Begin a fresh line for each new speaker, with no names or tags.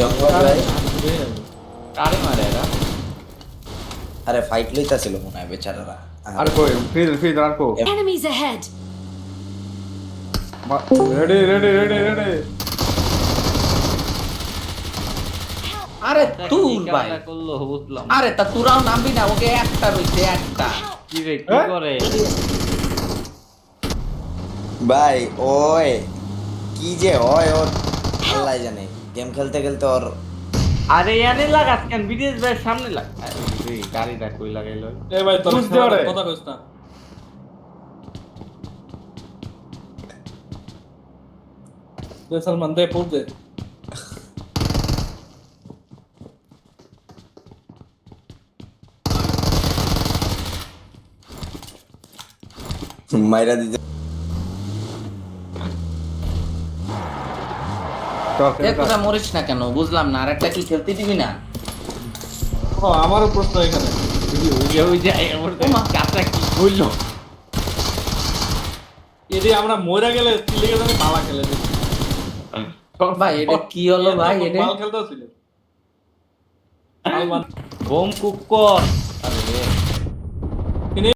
জঙ্গল ভাই
কারে মারে এরা?
আরে ফাইট লইতাছিল মনে হয় বেচারারা
আর কই ফ্রিজ আর কো
Enemies ahead!
Ready ready ready ready
আরে তুই
কি
ভাই
কামটা করলো বুঝলাম।
আরে তা তোরাও নামবি না ওকে একটা রইছে একটা
কি রে কি করে?
ভাই ওই কি যে হয় ওর আল্লাহ জানে গেম খেলতে খেলতে ওর
আরে এনে লাগাস কেন? বিদেশ ভাই সামনে লাগ। আরে রে গাড়িটা কই লাগাইলো?
এ ভাই তোর
বুঝতে পারে।
কথা কইছ না দে সালমান দে পোজ দে
মাইরা দিতে
এ কথা মরিস না কেন বুঝলাম না আর একটা কি খেলতে দিবি না
ও আমারও প্রশ্ন এখানে
ওই যে এমন কাঁচা কি বললো?
এদি আমরা মরে গেলে কি লেগে জানি পালা খেলে দিই
ভাই এটা কি হলো ভাই এটা
পাল খেলতেছিল সালমান
বোম কুক কর। আরে রে